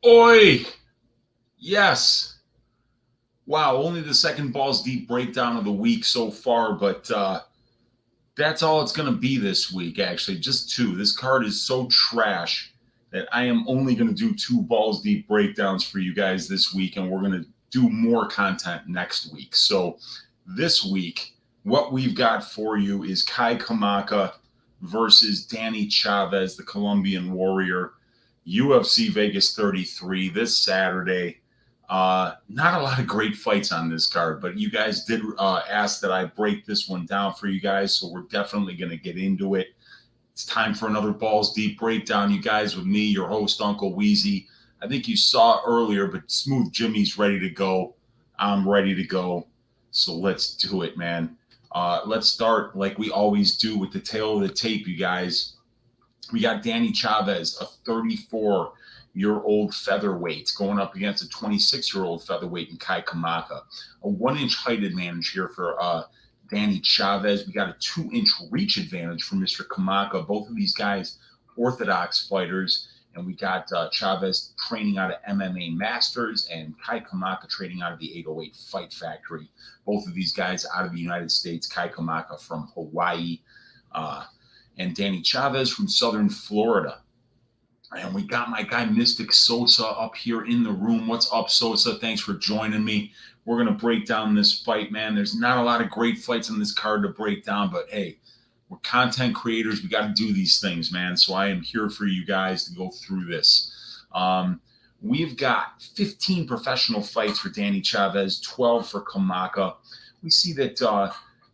Oi! Yes. Wow, only the second balls deep breakdown of the week so far, but that's all it's going to be this week, actually. Just two. This card is so trash that I am only going to do two balls deep breakdowns for you guys this week, and we're going to do more content next week. So, this week, what we've got for you is Kai Kamaka versus Danny Chavez, the Colombian Warrior, UFC Vegas 33 this Saturday. Not a lot of great fights on this card, but you guys did ask that I break this one down for you guys, so we're definitely going to get into it. It's time for another Balls Deep breakdown, you guys, with me, your host, Uncle Weezy. I think you saw earlier, but Smooth Jimmy's ready to go. I'm ready to go. So let's do it, man. Let's start like we always do with the tail of the tape, you guys. We got Danny Chavez, a 34-year-old featherweight, going up against a 26-year-old featherweight in Kai Kamaka. A 1-inch height advantage here for Danny Chavez. We got a 2-inch reach advantage for Mr. Kamaka. Both of these guys, orthodox fighters. And we got Chavez training out of MMA Masters and Kai Kamaka training out of the 808 Fight Factory. Both of these guys out of the United States. Kai Kamaka from Hawaii. And Danny Chavez from Southern Florida. And we got my guy Mystic Sosa up here in the room. What's up, Sosa? Thanks for joining me. We're going to break down this fight, man. There's not a lot of great fights on this card to break down, but hey, we're content creators. We got to do these things, man. So I am here for you guys to go through this. We've got 15 professional fights for Danny Chavez, 12 for Kamaka. We see that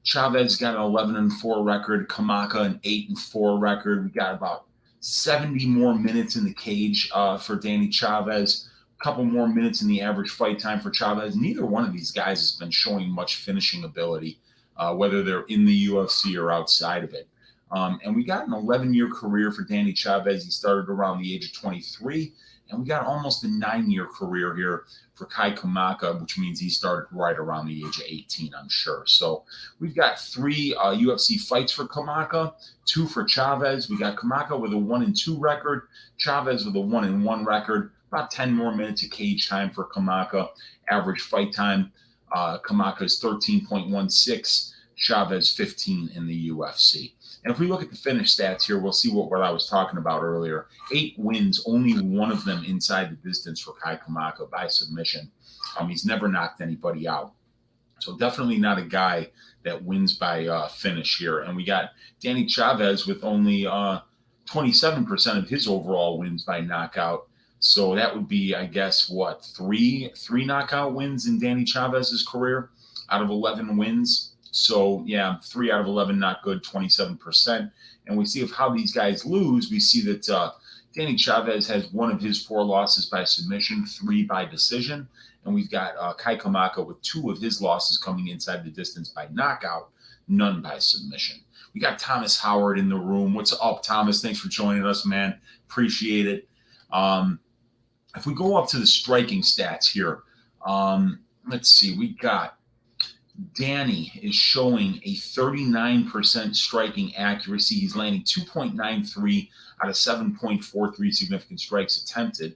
Chavez got an 11-4 record, Kamaka an 8-4 record. We got about 70 more minutes in the cage for Danny Chavez, a couple more minutes in the average fight time for Chavez. Neither one of these guys has been showing much finishing ability, whether they're in the UFC or outside of it. And we got an 11-year career for Danny Chavez. He started around the age of 23. And we got almost a 9-year career here for Kai Kamaka, which means he started right around the age of 18, I'm sure. So we've got 3 UFC fights for Kamaka, 2 for Chavez. We got Kamaka with a 1-2 record, Chavez with a 1-1 record. About 10 more minutes of cage time for Kamaka. Average fight time, Kamaka is 13.16, Chavez 15 in the UFC. And if we look at the finish stats here, we'll see what I was talking about earlier. 8 wins, only one of them inside the distance for Kai Kamaka by submission. He's never knocked anybody out. So definitely not a guy that wins by finish here. And we got Danny Chavez with only 27% of his overall wins by knockout. So that would be, I guess, what, three knockout wins in Danny Chavez's career out of 11 wins. So, yeah, 3 out of 11, not good, 27%. And we see of how these guys lose. We see that Danny Chavez has 1 of his 4 losses by submission, 3 by decision. And we've got Kai Kamaka with 2 of his losses coming inside the distance by knockout, none by submission. We got Thomas Howard in the room. What's up, Thomas? Thanks for joining us, man. Appreciate it. If we go up to the striking stats here, let's see. We got Danny is showing a 39% striking accuracy. He's landing 2.93 out of 7.43 significant strikes attempted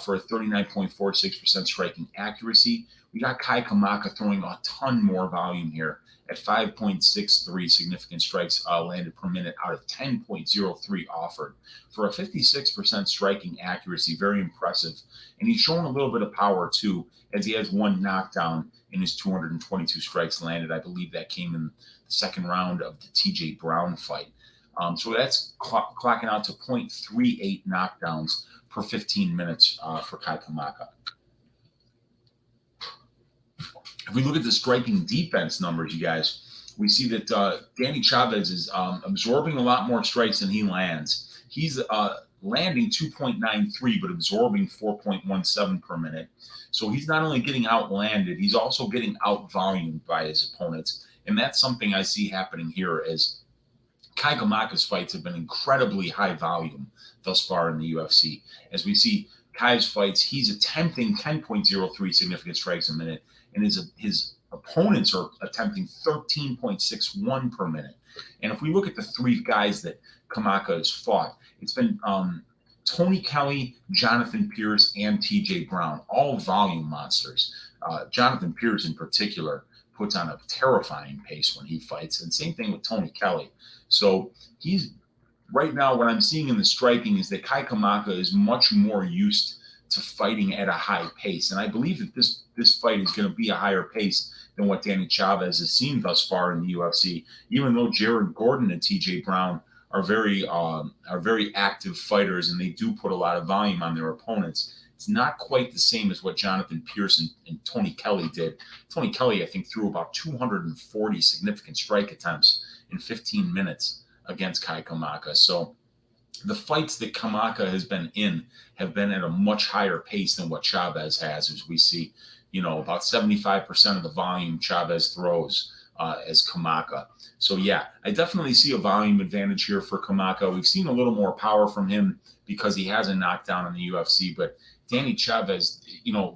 for a 39.46% striking accuracy. We got Kai Kamaka throwing a ton more volume here at 5.63 significant strikes landed per minute out of 10.03 offered for a 56% striking accuracy. Very impressive. And he's showing a little bit of power too, as he has 1 knockdown in his 222 strikes landed. I believe that came in the second round of the TJ Brown fight. So that's clocking out to 0.38 knockdowns per 15 minutes for Kai Kamaka. If we look at the striking defense numbers, you guys, we see that Danny Chavez is absorbing a lot more strikes than he lands. He's landing 2.93, but absorbing 4.17 per minute. So he's not only getting outlanded, he's also getting out-volumed by his opponents. And that's something I see happening here as Kai Kamaka's fights have been incredibly high volume thus far in the UFC. As we see Kai's fights, he's attempting 10.03 significant strikes a minute, and his opponents are attempting 13.61 per minute. And if we look at the 3 guys that Kamaka has fought, it's been Tony Kelly, Jonathan Pierce, and TJ Brown, all volume monsters. Jonathan Pierce in particular puts on a terrifying pace when he fights, and same thing with Tony Kelly. So he's right now, what I'm seeing in the striking is that Kai Kamaka is much more used to fighting at a high pace. And I believe that this fight is going to be a higher pace than what Danny Chavez has seen thus far in the UFC, even though Jared Gordon and TJ Brown are very active fighters and they do put a lot of volume on their opponents. It's not quite the same as what Jonathan Pierce and Tony Kelly did. Tony Kelly, I think, threw about 240 significant strike attempts in 15 minutes against Kai Kamaka. So the fights that Kamaka has been in have been at a much higher pace than what Chavez has, as we see, about 75% of the volume Chavez throws as Kamaka. So yeah, I definitely see a volume advantage here for Kamaka. We've seen a little more power from him because he has a knockdown in the UFC, but Danny Chavez,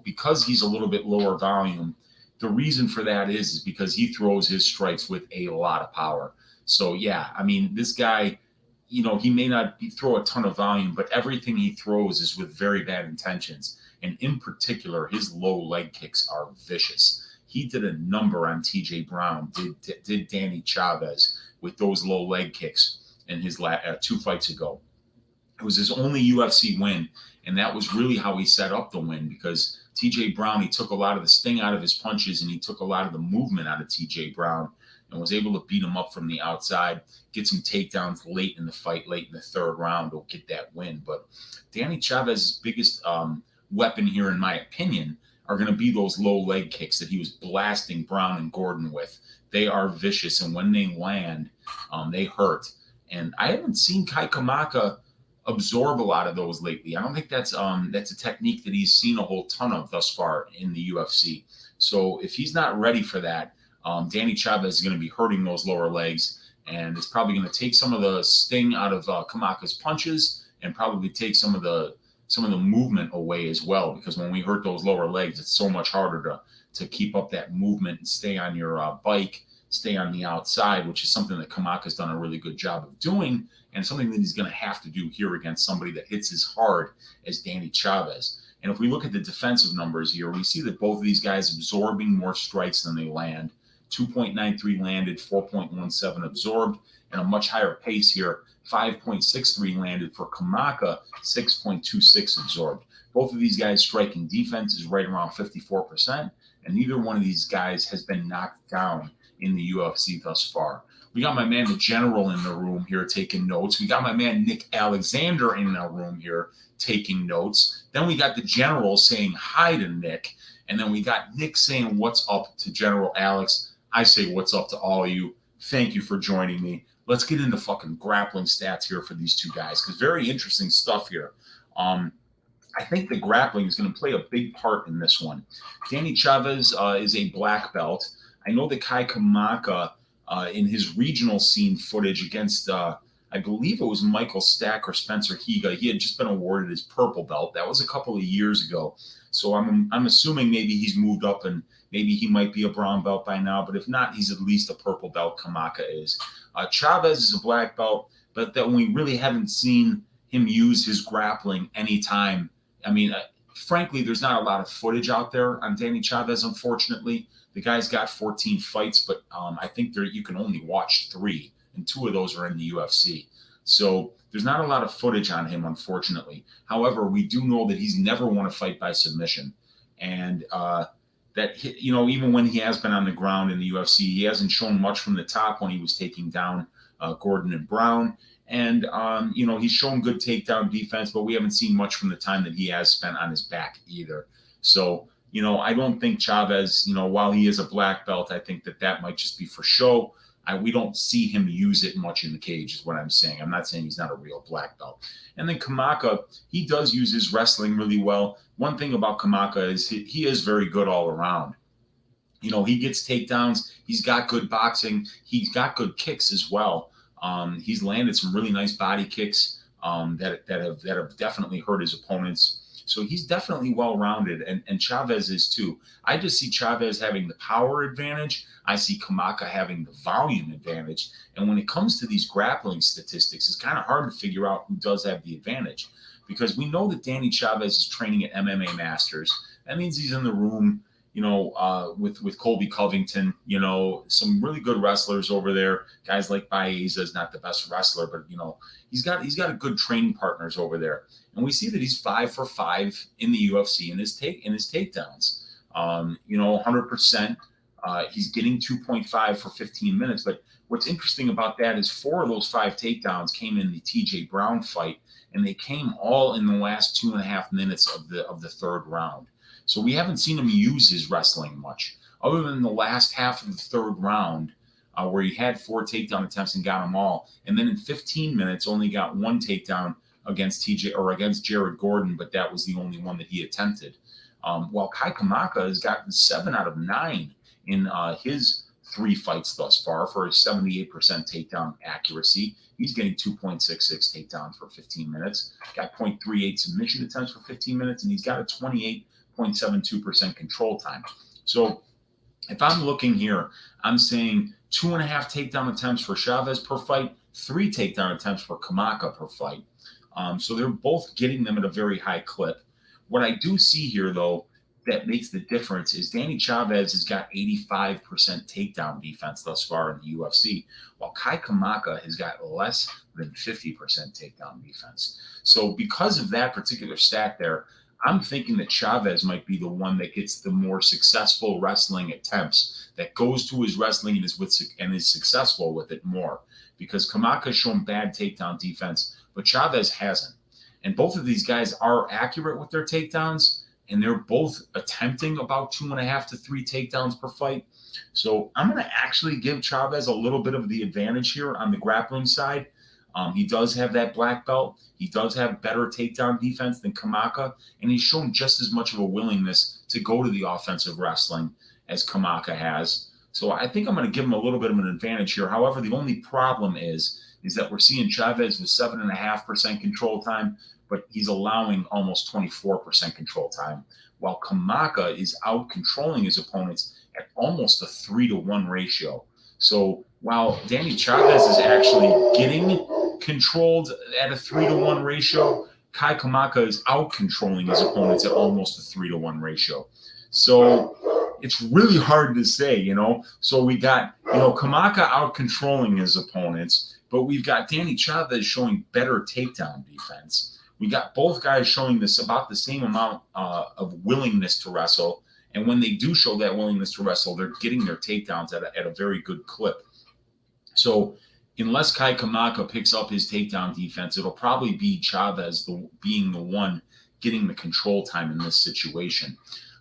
because he's a little bit lower volume, the reason for that is because he throws his strikes with a lot of power. So yeah, I mean, this guy, he may not throw a ton of volume, but everything he throws is with very bad intentions. And in particular, his low leg kicks are vicious. He did a number on TJ Brown, did Danny Chavez with those low leg kicks in his 2 fights ago. It was his only UFC win, and that was really how he set up the win, because TJ Brown, he took a lot of the sting out of his punches and he took a lot of the movement out of TJ Brown and was able to beat him up from the outside, get some takedowns late in the fight, late in the 3rd round to get that win. But Danny Chavez's biggest weapon here, in my opinion, are going to be those low leg kicks that he was blasting Brown and Gordon with. They are vicious, and when they land, they hurt. And I haven't seen Kai Kamaka absorb a lot of those lately. I don't think that's a technique that he's seen a whole ton of thus far in the UFC. So if he's not ready for that, Danny Chavez is going to be hurting those lower legs, and it's probably going to take some of the sting out of Kamaka's punches, and probably take some of the movement away as well. Because when we hurt those lower legs, it's so much harder to keep up that movement and stay on your bike, stay on the outside, which is something that Kamaka's done a really good job of doing, and something that he's going to have to do here against somebody that hits as hard as Danny Chavez. And if we look at the defensive numbers here, we see that both of these guys absorbing more strikes than they land. 2.93 landed, 4.17 absorbed, and a much higher pace here. 5.63 landed for Kamaka, 6.26 absorbed. Both of these guys' striking defense is right around 54%, and neither one of these guys has been knocked down in the UFC thus far. We got my man, the General, in the room here taking notes. We got my man, Nick Alexander, in the room here taking notes. Then we got the General saying hi to Nick. And then we got Nick saying what's up to General Alex. I say what's up to all of you. Thank you for joining me. Let's get into fucking grappling stats here for these two guys, because very interesting stuff here. I think the grappling is going to play a big part in this one. Danny Chavez is a black belt. I know that Kai Kamaka, in his regional scene footage against, I believe it was Michael Stack or Spencer Higa, he had just been awarded his purple belt. That was a couple of years ago. So I'm assuming maybe he's moved up and maybe he might be a brown belt by now. But if not, he's at least a purple belt. Kamaka is. Chavez is a black belt, but that we really haven't seen him use his grappling anytime. I mean, frankly, there's not a lot of footage out there on Danny Chavez, unfortunately. The guy's got 14 fights, but I think you can only watch 3, and 2 of those are in the UFC. So there's not a lot of footage on him, unfortunately. However, we do know that he's never won a fight by submission. And that, even when he has been on the ground in the UFC, he hasn't shown much from the top when he was taking down Gordon and Brown. And, he's shown good takedown defense, but we haven't seen much from the time that he has spent on his back either. So, I don't think Chavez, while he is a black belt, I think that might just be for show. We don't see him use it much in the cage is what I'm saying. I'm not saying he's not a real black belt. And then Kamaka, he does use his wrestling really well. One thing about Kamaka is he is very good all around. He gets takedowns. He's got good boxing. He's got good kicks as well. He's landed some really nice body kicks that have definitely hurt his opponents. So he's definitely well-rounded, and Chavez is too. I just see Chavez having the power advantage. I see Kamaka having the volume advantage. And when it comes to these grappling statistics, it's kind of hard to figure out who does have the advantage. because we know that Danny Chavez is training at MMA Masters. That means he's in the room, with Colby Covington, some really good wrestlers over there. Guys like Baeza is not the best wrestler, but he's got a good training partners over there. And we see that he's 5 for 5 in the UFC in his takedowns. 100%. He's getting 2.5 for 15 minutes. But what's interesting about that is 4 of those 5 takedowns came in the TJ Brown fight, and they came all in the last 2.5 minutes of the third round. So we haven't seen him use his wrestling much, other than the last half of the third round, where he had 4 takedown attempts and got them all. And then in 15 minutes, only got 1 takedown against Jared Gordon, but that was the only one that he attempted. While Kai Kamaka has gotten 7 out of 9 in his 3 fights thus far for a 78% takedown accuracy. He's getting 2.66 takedowns for 15 minutes, got 0.38 submission attempts for 15 minutes, and he's got a 28.72% control time. So if I'm looking here, I'm saying 2.5 takedown attempts for Chavez per fight, 3 takedown attempts for Kamaka per fight. So they're both getting them at a very high clip. What I do see here, though, that makes the difference is Danny Chavez has got 85% takedown defense thus far in the UFC, while Kai Kamaka has got less than 50% takedown defense. So because of that particular stat there, I'm thinking that Chavez might be the one that gets the more successful wrestling attempts, that goes to his wrestling and is successful with it more, because Kamaka has shown bad takedown defense, but Chavez hasn't. And both of these guys are accurate with their takedowns, and they're both attempting about 2.5 to 3 takedowns per fight. So I'm going to actually give Chavez a little bit of the advantage here on the grappling side. He does have that black belt. He does have better takedown defense than Kamaka, and he's shown just as much of a willingness to go to the offensive wrestling as Kamaka has. So I think I'm going to give him a little bit of an advantage here. However, the only problem is that we're seeing Chavez with 7.5% control time, but he's allowing almost 24% control time, while Kamaka is out controlling his opponents at almost a 3-to-1 ratio. So while Danny Chavez is actually getting controlled at a 3-to-1 ratio, Kai Kamaka is out controlling his opponents at almost a 3-to-1 ratio. So it's really hard to say, So we got, Kamaka out controlling his opponents, but we've got Danny Chavez showing better takedown defense. We got both guys showing this about the same amount of willingness to wrestle. And when they do show that willingness to wrestle, they're getting their takedowns at a very good clip. So unless Kai Kamaka picks up his takedown defense, it'll probably be Chavez being the one getting the control time in this situation.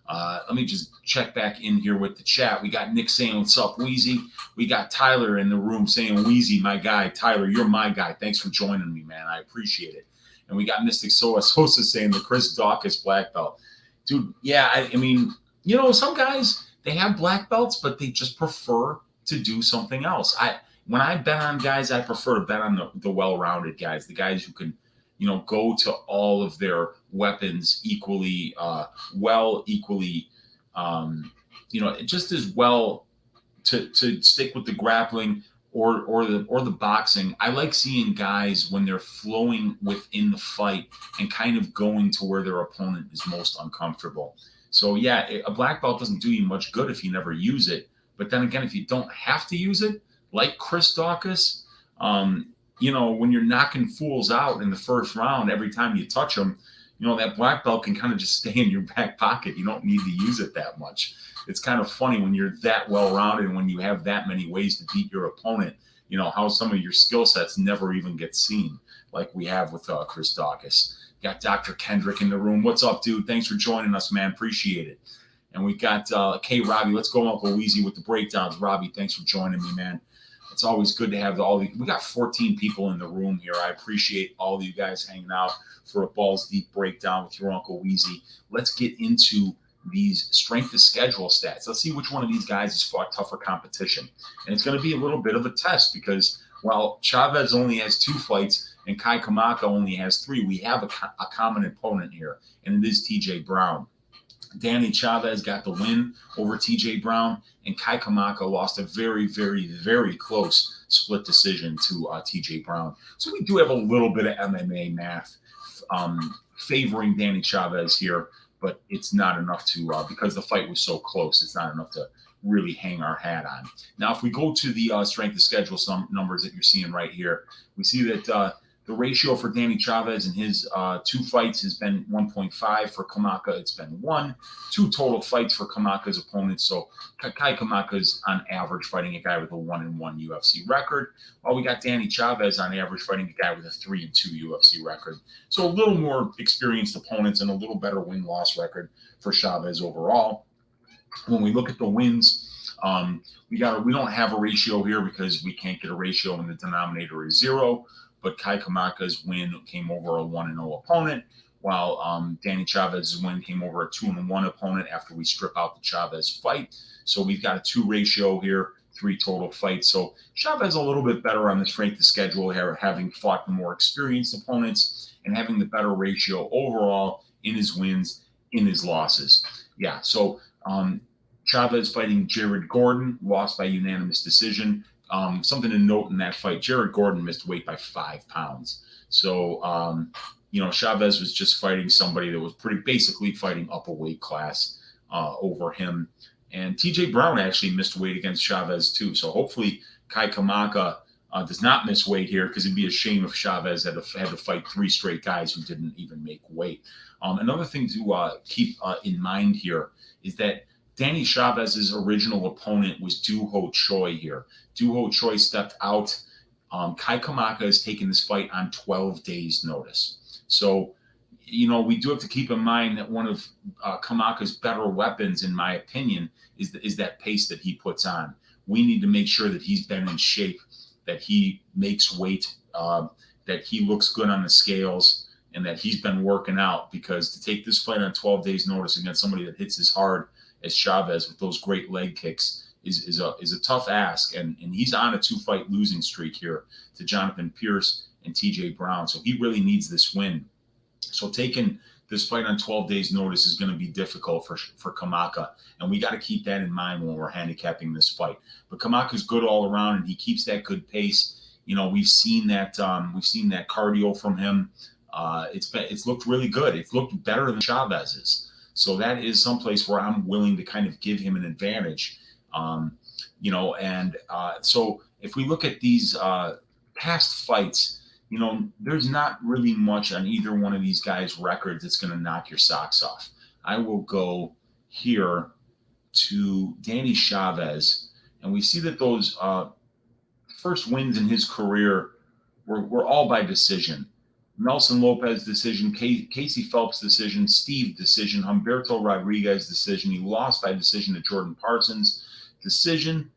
Let me just check back in here with the chat. We got Nick saying, "What's up, Weezy?" We got Tyler in the room saying, "Weezy, my guy." Tyler, you're my guy. Thanks for joining me, man. I appreciate it. And we got Mystic Sosa saying the Chris Daukaus black belt. Dude, yeah, I mean, some guys, they have black belts, but they just prefer to do something else. When I bet on guys, I prefer to bet on the well-rounded guys, the guys who can, go to all of their weapons equally just as well to stick with the grappling or the boxing. I like seeing guys when they're flowing within the fight and kind of going to where their opponent is most uncomfortable. So yeah, a black belt doesn't do you much good if you never use it. But then again, if you don't have to use it, like Chris Daukaus, when you're knocking fools out in the first round every time you touch them, that black belt can kind of just stay in your back pocket. You don't need to use it that much. It's kind of funny when you're that well-rounded and when you have that many ways to beat your opponent, how some of your skill sets never even get seen, like we have with Chris Daukaus. Got Dr. Kendrick in the room. What's up, dude? Thanks for joining us, man. Appreciate it. And we got K. Robbie. Let's go, Uncle Weezy, with the breakdowns. Robbie, thanks for joining me, man. It's always good to have we got 14 people in the room here. I appreciate all of you guys hanging out for a balls deep breakdown with your Uncle Weezy. Let's get into these strength of schedule stats. Let's see which one of these guys has fought tougher competition. And it's going to be a little bit of a test because while Chavez only has 2 fights and Kai Kamaka only has 3, we have a common opponent here, and it is TJ Brown. Danny Chavez got the win over TJ Brown, and Kai Kamaka lost a very, very, very close split decision to TJ Brown. So we do have a little bit of MMA math favoring Danny Chavez here, but it's not enough to, because the fight was so close, it's not enough to really hang our hat on. Now, if we go to the strength of schedule, some numbers that you're seeing right here, we see that the ratio for Danny Chavez in his 2 fights has been 1.5. For Kamaka, it's been 1. 2 total fights for Kamaka's opponents. So Kai Kamaka's on average fighting a guy with a 1-1 UFC record, while we got Danny Chavez on average fighting a guy with a 3-2 UFC record. So a little more experienced opponents and a little better win-loss record for Chavez overall. When we look at the wins, we don't have a ratio here because we can't get a ratio when the denominator is 0. But Kai Kamaka's win came over a 1-0 opponent, while Danny Chavez's win came over a 2-1 opponent after we strip out the Chavez fight. So we've got a 2 ratio here, 3 total fights. So Chavez a little bit better on the strength of schedule here, having fought the more experienced opponents and having the better ratio overall in his wins, in his losses. Yeah, so Chavez fighting Jared Gordon, lost by unanimous decision. Something to note in that fight, Jared Gordon missed weight by 5 pounds. So, Chavez was just fighting somebody that was basically fighting up a weight class over him. And TJ Brown actually missed weight against Chavez too. So hopefully Kai Kamaka does not miss weight here, because it'd be a shame if Chavez had to fight 3 straight guys who didn't even make weight. Another thing to keep in mind here is that Danny Chavez's original opponent was Doo Ho Choi here. Doo Ho Choi stepped out. Kai Kamaka has taken this fight on 12 days' notice. So, we do have to keep in mind that one of Kamaka's better weapons, in my opinion, is that pace that he puts on. We need to make sure that he's been in shape, that he makes weight, that he looks good on the scales, and that he's been working out, because to take this fight on 12 days' notice against somebody that hits as hard as Chavez with those great leg kicks is a tough ask, and he's on a 2-fight losing streak here to Jonathan Pierce and TJ Brown. So he really needs this win. So taking this fight on 12 days notice is going to be difficult for Kamaka, and we got to keep that in mind when we're handicapping this fight. But Kamaka's good all around, and he keeps that good pace. We've seen that cardio from him. It's looked really good. It's looked better than Chavez's. So that is someplace where I'm willing to kind of give him an advantage. So if we look at these past fights, there's not really much on either one of these guys' records that's going to knock your socks off. I will go here to Danny Chavez, and we see that those first wins in his career were all by decision. Nelson Lopez decision, Casey Phelps decision, Steve decision, Humberto Rodriguez decision. He lost by decision to Jordan Parsons. Decision.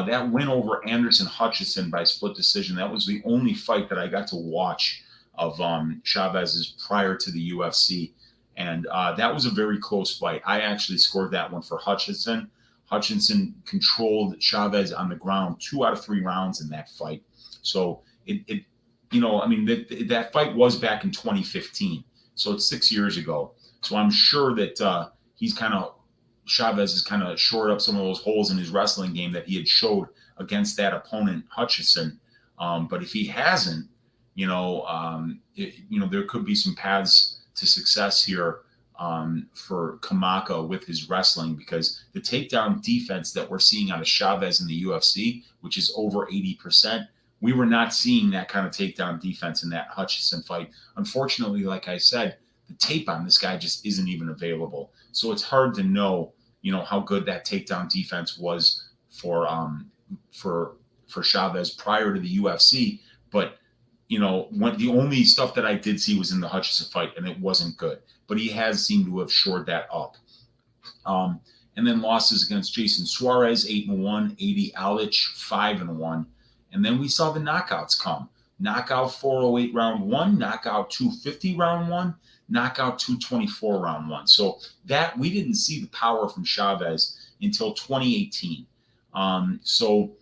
That win over Anderson Hutchinson by split decision. That was the only fight that I got to watch of Chavez's prior to the UFC. And that was a very close fight. I actually scored that one for Hutchinson. Hutchinson controlled Chavez on the ground 2 out of 3 rounds in that fight. So that fight was back in 2015. So it's 6 years ago. So I'm sure that Chavez has kind of shored up some of those holes in his wrestling game that he had showed against that opponent, Hutchinson. But if he hasn't, there could be some paths to success here for Kamaka with his wrestling, because the takedown defense that we're seeing out of Chavez in the UFC, which is over 80%, we were not seeing that kind of takedown defense in that Hutchinson fight. Unfortunately, like I said, the tape on this guy just isn't even available. So it's hard to know, how good that takedown defense was for Chavez prior to the UFC. But, when the only stuff that I did see was in the Hutchinson fight, and it wasn't good. But he has seemed to have shored that up. And then losses against Jason Suarez, 8-1, 80 Alich, 5-1. And then we saw the knockouts come. Knockout 408 round 1, knockout 250 round 1, knockout 224 round 1. So that we didn't see the power from Chavez until 2018. So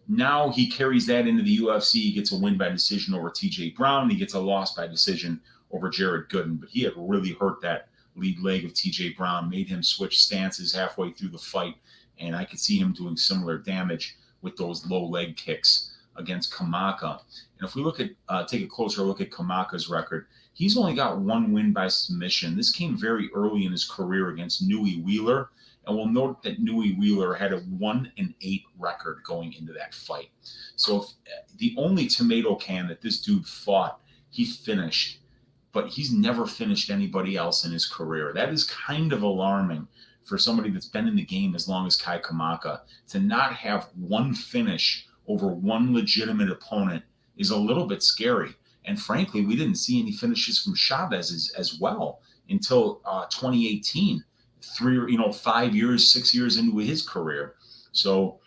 now he carries that into the UFC. He gets a win by decision over TJ Brown. He gets a loss by decision over Jared Gooden. But he had really hurt that lead leg of TJ Brown, made him switch stances halfway through the fight. And I could see him doing similar damage with those low leg kicks against Kamaka. And if we take a closer look at Kamaka's record, He's only got one win by submission. This came very early in his career against Nui Wheeler. And we'll note that Nui Wheeler had a 1-8 record going into that fight. So if, the only tomato can that this dude fought, he finished. But he's never finished anybody else in his career. That is kind of alarming for somebody that's been in the game as long as Kai Kamaka. To not have one finish over one legitimate opponent is a little bit scary. And frankly, we didn't see any finishes from Chavez as well until 2018. 5 years, 6 years into his career. So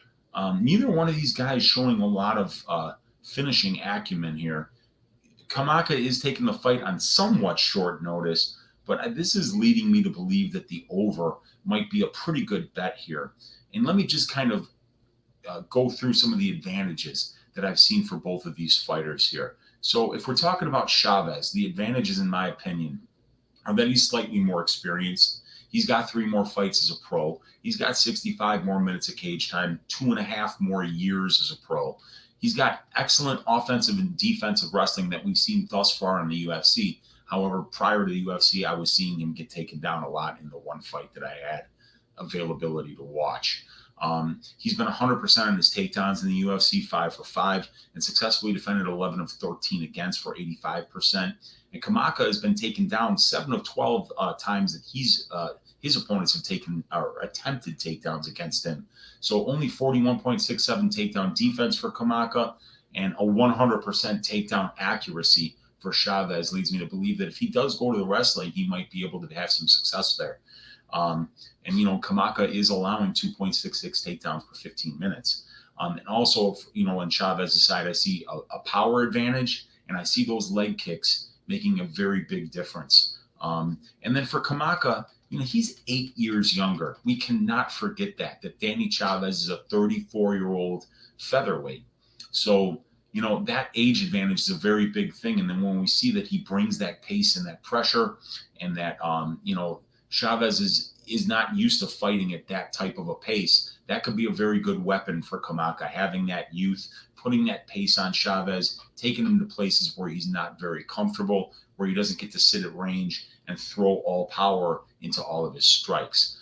neither one of these guys showing a lot of finishing acumen here. Kamaka is taking the fight on somewhat short notice, but this is leading me to believe that the over might be a pretty good bet here. And let me just kind of go through some of the advantages that I've seen for both of these fighters here. So if we're talking about Chavez, the advantages, in my opinion, are that he's slightly more experienced. He's got 3 more fights as a pro. He's got 65 more minutes of cage time, 2.5 more years as a pro. He's got excellent offensive and defensive wrestling that we've seen thus far in the UFC. However, prior to the UFC, I was seeing him get taken down a lot in the one fight that I had availability to watch. He's been 100% on his takedowns in the UFC, 5 for 5, and successfully defended 11 of 13 against for 85%. And Kamaka has been taken down 7 of 12 times that his opponents have taken or attempted takedowns against him. So only 41.67 takedown defense for Kamaka and a 100% takedown accuracy for Chavez leads me to believe that if he does go to the wrestling, he might be able to have some success there. Kamaka is allowing 2.66 takedowns per 15 minutes. And also, on Chavez's side, I see a power advantage, and I see those leg kicks making a very big difference. And then for Kamaka, he's 8 years younger. We cannot forget that Danny Chavez is a 34-year-old featherweight. So, that age advantage is a very big thing. And then when we see that he brings that pace and that pressure and that, Chavez is not used to fighting at that type of a pace, that could be a very good weapon for Kamaka, having that youth, putting that pace on Chavez, taking him to places where he's not very comfortable, where he doesn't get to sit at range and throw all power into all of his strikes.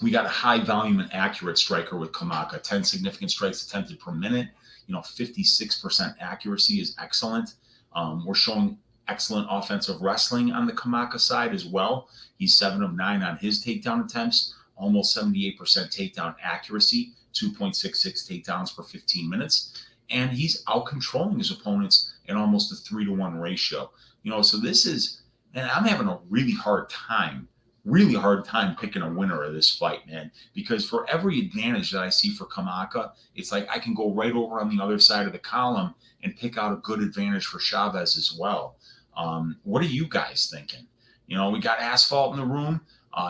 We got a high volume and accurate striker with Kamaka, 10 significant strikes attempted per minute. 56% accuracy is excellent. We're showing excellent offensive wrestling on the Kamaka side as well. He's 7 of 9 on his takedown attempts, almost 78% takedown accuracy, 2.66 takedowns per 15 minutes. And he's out-controlling his opponents in almost a 3-to-1 ratio. So this is, and I'm having a really hard time picking a winner of this fight, man, because for every advantage that I see for Kamaka, it's like I can go right over on the other side of the column and pick out a good advantage for Chavez as well. What are you guys thinking? We got Asphalt in the room.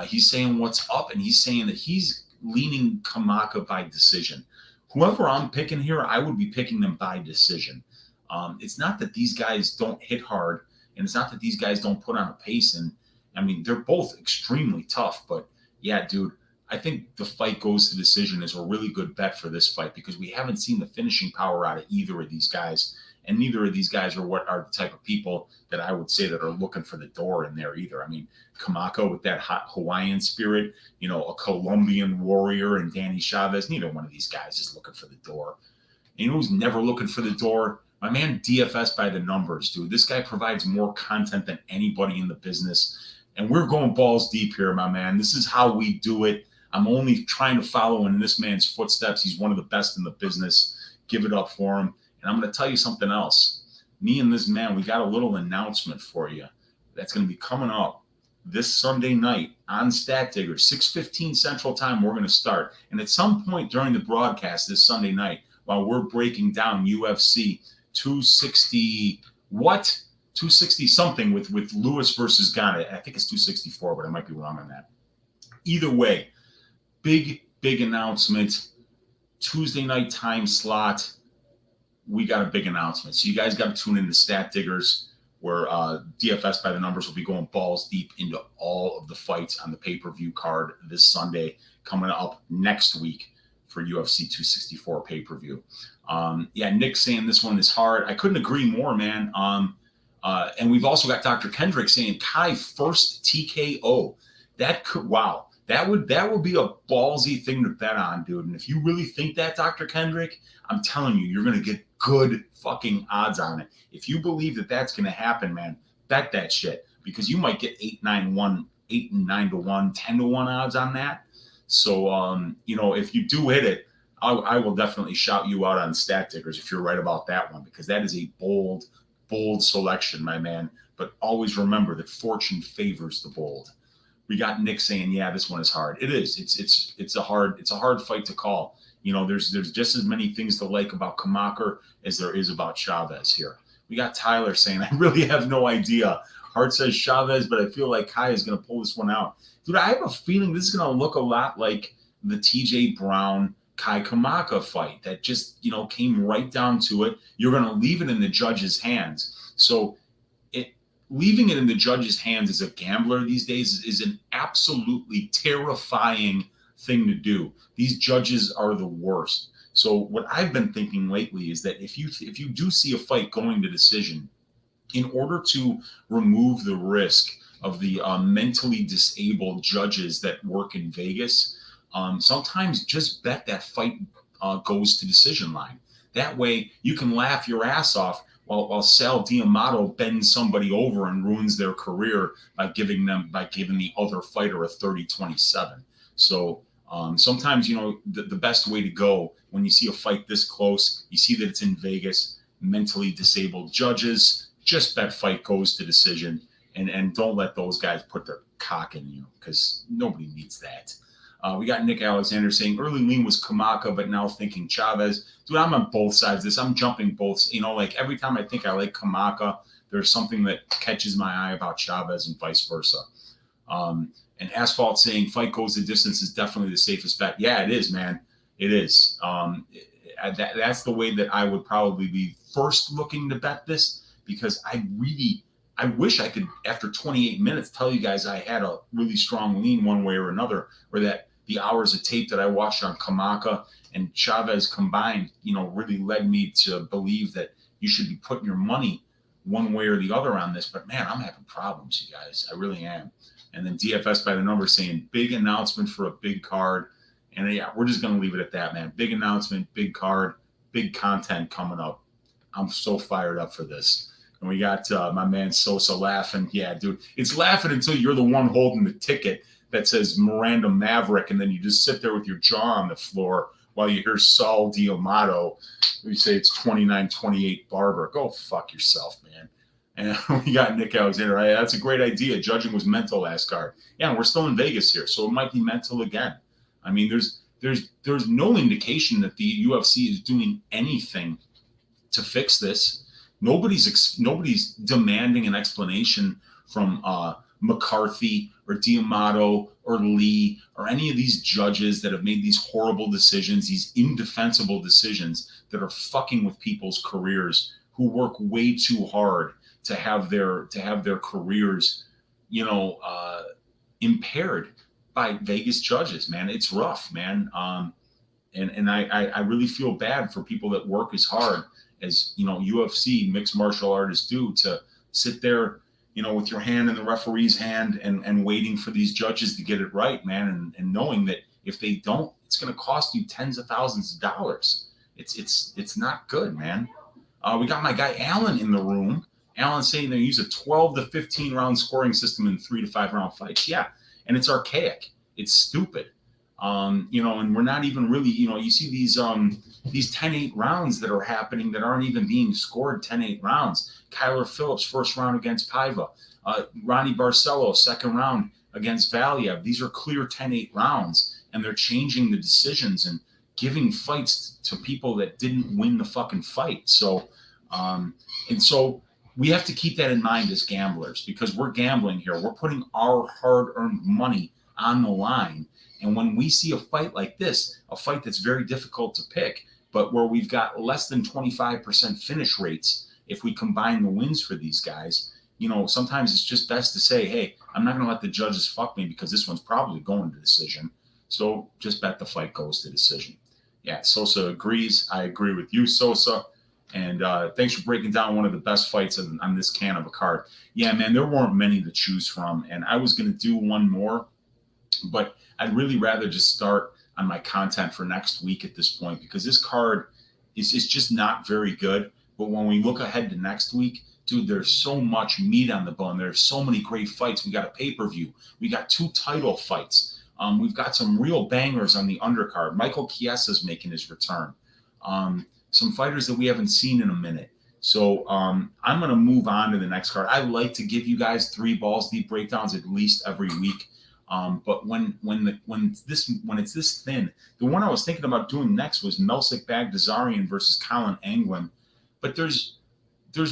He's saying what's up, and he's saying that he's leaning Kamaka by decision. Whoever I'm picking here, I would be picking them by decision. It's not that these guys don't hit hard, and it's not that these guys don't put on a pace. And I mean, they're both extremely tough. But yeah, dude, I think the fight goes to decision is a really good bet for this fight because we haven't seen the finishing power out of either of these guys. And neither of these guys are the type of people that I would say that are looking for the door in there either. I mean, Kamaka with that hot Hawaiian spirit, a Colombian warrior, and Danny Chavez, neither one of these guys is looking for the door. And who's never looking for the door? My man DFS by the numbers, dude. This guy provides more content than anybody in the business. And we're going balls deep here, my man. This is how we do it. I'm only trying to follow in this man's footsteps. He's one of the best in the business. Give it up for him. And I'm going to tell you something else. Me and this man, we got a little announcement for you that's going to be coming up this Sunday night on Stat Digger, 6:15 Central Time. We're going to start. And at some point during the broadcast this Sunday night, while we're breaking down UFC 260, 260 something with Lewis versus Ghana. I think it's 264, but I might be wrong on that. Either way, big announcement. Tuesday night time slot. We got a big announcement. So you guys got to tune in to Stat Diggers, where DFS by the numbers will be going balls deep into all of the fights on the pay-per-view card this Sunday, coming up next week for UFC 264 pay-per-view. Nick's saying this one is hard. I couldn't agree more, man. And we've also got Dr. Kendrick saying Kai first TKO. That could, wow, that would be a ballsy thing to bet on, dude. And if you really think that, Dr. Kendrick, I'm telling you, you're gonna get good fucking odds on it. If you believe that that's gonna happen, man, bet that shit, because you might get 8-9-1, 8 and 9 to 1, 10 to 1 odds on that. So if you do hit it, I will definitely shout you out on stat tickers if you're right about that one, because that is a bold selection, my man. But always remember that fortune favors the bold. We got Nick saying, yeah, this one is hard. It is. It's a hard fight to call. There's just as many things to like about Kamaka as there is about Chavez here. We got Tyler saying, I really have no idea. Hart says Chavez, but I feel like Kai is going to pull this one out. Dude, I have a feeling this is going to look a lot like the TJ Brown Kai Kamaka fight that just, came right down to it. You're going to leave it in the judge's hands. So leaving it in the judge's hands as a gambler these days is an absolutely terrifying thing to do. These judges are the worst. So what I've been thinking lately is that if you do see a fight going to decision, in order to remove the risk of the mentally disabled judges that work in Vegas, sometimes just bet that fight goes to decision line. That way you can laugh your ass off while Sal D'Amato bends somebody over and ruins their career by giving the other fighter a 30-27. So sometimes, the best way to go when you see a fight this close, you see that it's in Vegas, mentally disabled judges, just bet fight goes to decision, and don't let those guys put their cock in you, because nobody needs that. We got Nick Alexander saying early lean was Kamaka, but now thinking Chavez. Dude, I'm on both sides of this. I'm jumping both. Like every time I think I like Kamaka, there's something that catches my eye about Chavez and vice versa. And Asphalt saying fight goes the distance is definitely the safest bet. Yeah, it is, man. It is. That's the way that I would probably be first looking to bet this, because I wish I could, after 28 minutes, tell you guys I had a really strong lean one way or another, or that the hours of tape that I watched on Kamaka and Chavez combined, really led me to believe that you should be putting your money one way or the other on this. But man, I'm having problems, you guys. I really am. And then DFS by the number saying big announcement for a big card. And yeah, we're just going to leave it at that, man. Big announcement, big card, big content coming up. I'm so fired up for this. And we got my man Sosa laughing. Yeah, dude, it's laughing until you're the one holding the ticket that says Miranda Maverick, and then you just sit there with your jaw on the floor while you hear Saul D'Amato. We say it's 29-28 Barber. Go fuck yourself, man. And we got Nick Alexander. That's a great idea. Judging was mental last card. Yeah, and we're still in Vegas here, so it might be mental again. I mean, there's no indication that the UFC is doing anything to fix this. Nobody's demanding an explanation from McCarthy or D'Amato or Lee or any of these judges that have made these horrible decisions, these indefensible decisions that are fucking with people's careers, who work way too hard to have their careers, impaired by Vegas judges. Man, it's rough, man. And I really feel bad for people that work as hard as UFC mixed martial artists do, to sit there, with your hand in the referee's hand and waiting for these judges to get it right, man, and knowing that if they don't, it's going to cost you tens of thousands of dollars. It's not good, man. We got my guy Alan in the room. Alan saying they use a 12 to 15 round scoring system in 3 to 5 round fights. Yeah, and it's archaic. It's stupid. And we're not even really, you see these 10-8 rounds that are happening that aren't even being scored 10-8 rounds. Kyler Phillips, first round against Paiva. Ronnie Barcelo, second round against Valiev. These are clear 10-8 rounds, and they're changing the decisions and giving fights to people that didn't win the fucking fight. So we have to keep that in mind as gamblers, because we're gambling here. We're putting our hard-earned money on the line. And when we see a fight like this, a fight that's very difficult to pick, but where we've got less than 25% finish rates, if we combine the wins for these guys, sometimes it's just best to say, hey, I'm not going to let the judges fuck me, because this one's probably going to decision. So just bet the fight goes to decision. Yeah, Sosa agrees. I agree with you, Sosa. And thanks for breaking down one of the best fights on this can of a card. Yeah, man, there weren't many to choose from. And I was going to do one more, but I'd really rather just start on my content for next week at this point, because this card is just not very good. But when we look ahead to next week, dude, there's so much meat on the bone. There's so many great fights. We got a pay-per-view. We got 2 title fights. We've got some real bangers on the undercard. Michael Chiesa's making his return. Some fighters that we haven't seen in a minute. So I'm going to move on to the next card. I like to give you guys 3 balls deep breakdowns at least every week. But when it's this thin, the one I was thinking about doing next was Melsik Bagdasaryan versus Colin Anglin. But there's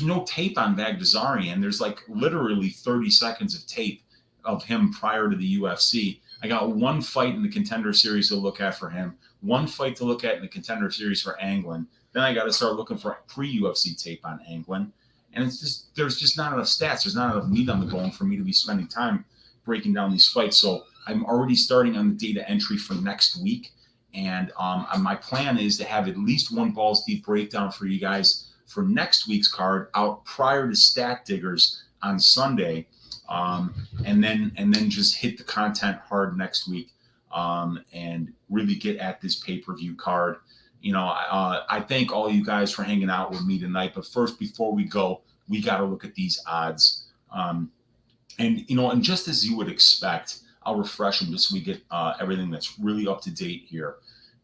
no tape on Bagdasaryan. There's like literally 30 seconds of tape of him prior to the UFC. I got 1 fight in the Contender Series to look at for him, 1 fight to look at in the Contender Series for Anglin. Then I got to start looking for pre-UFC tape on Anglin. And there's just not enough stats. There's not enough meat on the bone for me to be spending time breaking down these fights. So I'm already starting on the data entry for next week. And my plan is to have at least 1 balls deep breakdown for you guys for next week's card out prior to Stat Diggers on Sunday. And then just hit the content hard next week and really get at this pay-per-view card. I thank all you guys for hanging out with me tonight. But first, before we go, we got to look at these odds. And just as you would expect, I'll refresh them just so we get everything that's really up to date here.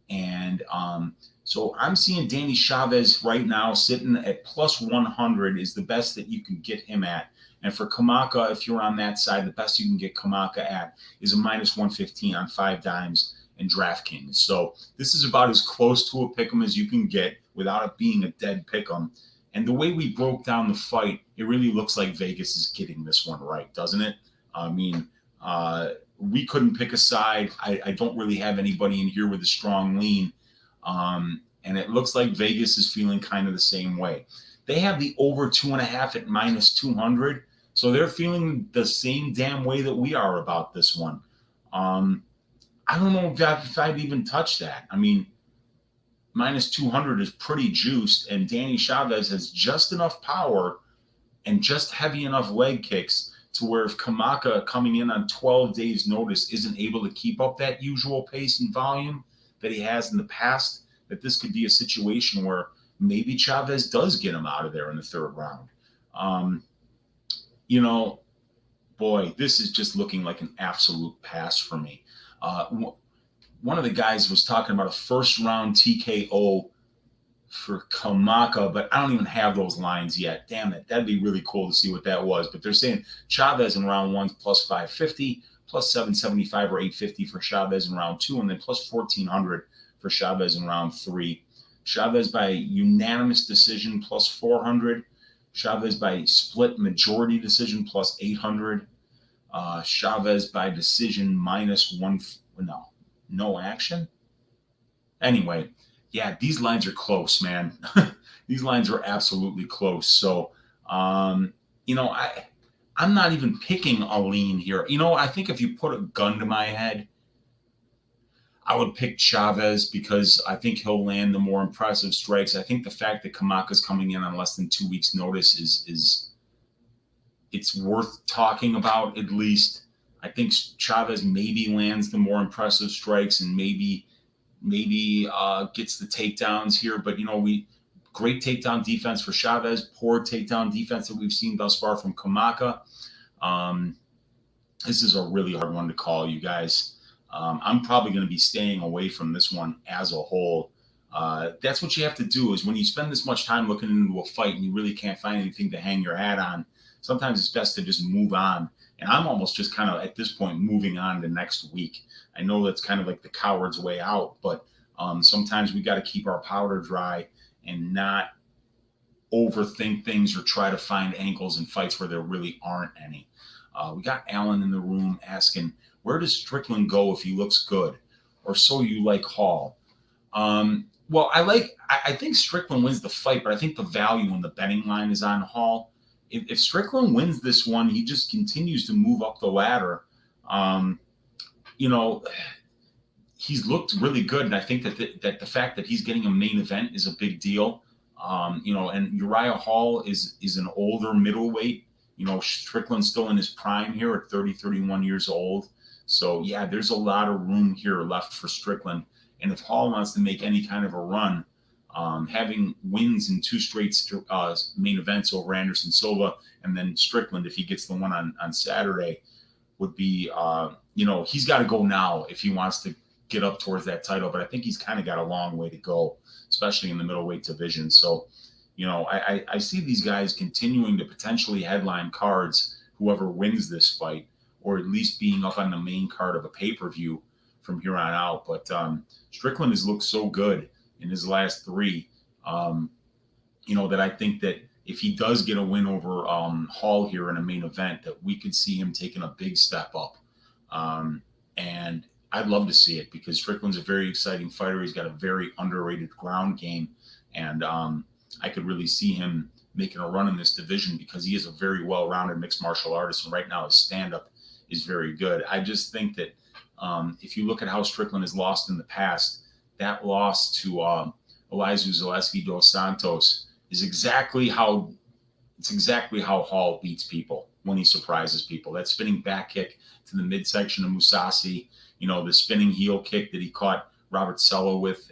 And so I'm seeing Danny Chavez right now sitting at plus 100 is the best that you can get him at. And for Kamaka, if you're on that side, the best you can get Kamaka at is a minus 115 on 5 dimes and DraftKings. So this is about as close to a pick'em as you can get without it being a dead pick'em. And the way we broke down the fight, it really looks like Vegas is getting this one right, doesn't it? I mean, we couldn't pick a side. I don't really have anybody in here with a strong lean. And it looks like Vegas is feeling kind of the same way. They have the over 2.5 at minus 200. So they're feeling the same damn way that we are about this one. I don't know if I'd even touch that. I mean, minus 200 is pretty juiced, and Danny Chavez has just enough power and just heavy enough leg kicks to where if Kamaka coming in on 12 days notice isn't able to keep up that usual pace and volume that he has in the past, that this could be a situation where maybe Chavez does get him out of there in the 3rd round. Boy, this is just looking like an absolute pass for me. One of the guys was talking about a 1st round TKO for Kamaka, but I don't even have those lines yet. Damn it. That'd be really cool to see what that was. But they're saying Chavez in round 1 plus 550, plus 775 or 850 for Chavez in round 2, and then plus 1400 for Chavez in round 3. Chavez by unanimous decision plus 400. Chavez by split majority decision plus 800. Chavez by decision minus 1. No action. Anyway, yeah, these lines are close, man. These lines are absolutely close. So, I'm not even picking a lean here. I think if you put a gun to my head, I would pick Chavez because I think he'll land the more impressive strikes. I think the fact that Kamaka's coming in on less than 2 weeks' notice is it's worth talking about at least. I think Chavez maybe lands the more impressive strikes and maybe gets the takedowns here. But, great takedown defense for Chavez, poor takedown defense that we've seen thus far from Kamaka. This is a really hard one to call, you guys. I'm probably going to be staying away from this one as a whole. That's what you have to do is when you spend this much time looking into a fight and you really can't find anything to hang your hat on, sometimes it's best to just move on. And I'm almost just kind of at this point moving on to next week. I know that's kind of like the coward's way out, but sometimes we got to keep our powder dry and not overthink things or try to find angles in fights where there really aren't any. We got Alan in the room asking, where does Strickland go if he looks good? Or so you like Hall? Well, I think Strickland wins the fight, but I think the value in the betting line is on Hall. If Strickland wins this one, he just continues to move up the ladder. He's looked really good, and I think that the fact that he's getting a main event is a big deal. And Uriah Hall is an older middleweight. Strickland's still in his prime here at 30, 31 years old. So yeah, there's a lot of room here left for Strickland. And if Hall wants to make any kind of a run, having wins in two straight main events over Anderson Silva and then Strickland, if he gets the one on Saturday, would be, he's got to go now if he wants to get up towards that title. But I think he's kind of got a long way to go, especially in the middleweight division. So, I see these guys continuing to potentially headline cards, whoever wins this fight, or at least being up on the main card of a pay-per-view from here on out. But Strickland has looked so good in his last three, that I think that if he does get a win over Hall here in a main event, that we could see him taking a big step up. And I'd love to see it because Strickland's a very exciting fighter. He's got a very underrated ground game. And I could really see him making a run in this division because he is a very well-rounded mixed martial artist. And right now his stand-up is very good. I just think that if you look at how Strickland has lost in the past, that loss to Elizu Zaleski dos Santos is exactly how Hall beats people when he surprises people. That spinning back kick to the midsection of Musasi, the spinning heel kick that he caught Robert Sello with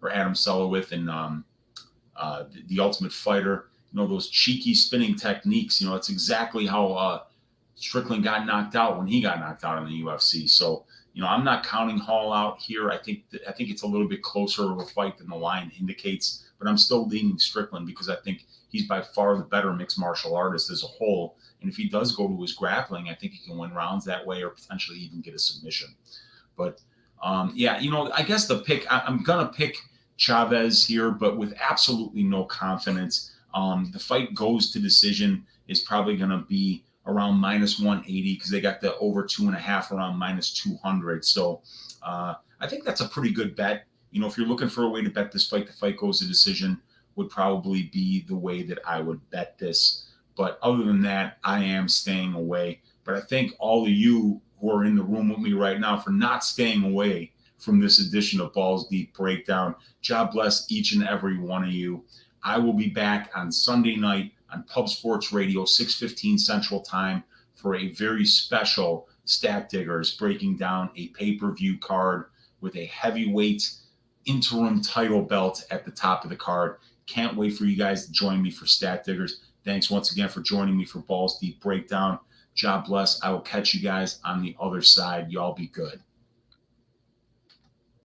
or Adam Sello with in the Ultimate Fighter. Those cheeky spinning techniques. It's exactly how Strickland got knocked out when he got knocked out in the UFC. So, I'm not counting Hall out here. I think it's a little bit closer of a fight than the line indicates, but I'm still leaning Strickland because I think he's by far the better mixed martial artist as a whole. And if he does go to his grappling, I think he can win rounds that way or potentially even get a submission. But I guess the pick, I'm going to pick Chavez here, but with absolutely no confidence. The fight goes to decision is probably going to be around -180 because they got the over 2.5 around -200. So I think that's a pretty good bet. If you're looking for a way to bet this fight, the fight goes to decision would probably be the way that I would bet this. But other than that, I am staying away. But I thank all of you who are in the room with me right now for not staying away from this edition of Balls Deep Breakdown. God bless each and every one of you. I will be back on Sunday night on Pub Sports Radio, 6:15 Central Time, for a very special Stat Diggers breaking down a pay-per-view card with a heavyweight interim title belt at the top of the card. Can't wait for you guys to join me for Stat Diggers. Thanks once again for joining me for Balls Deep Breakdown. God bless. I will catch you guys on the other side. Y'all be good.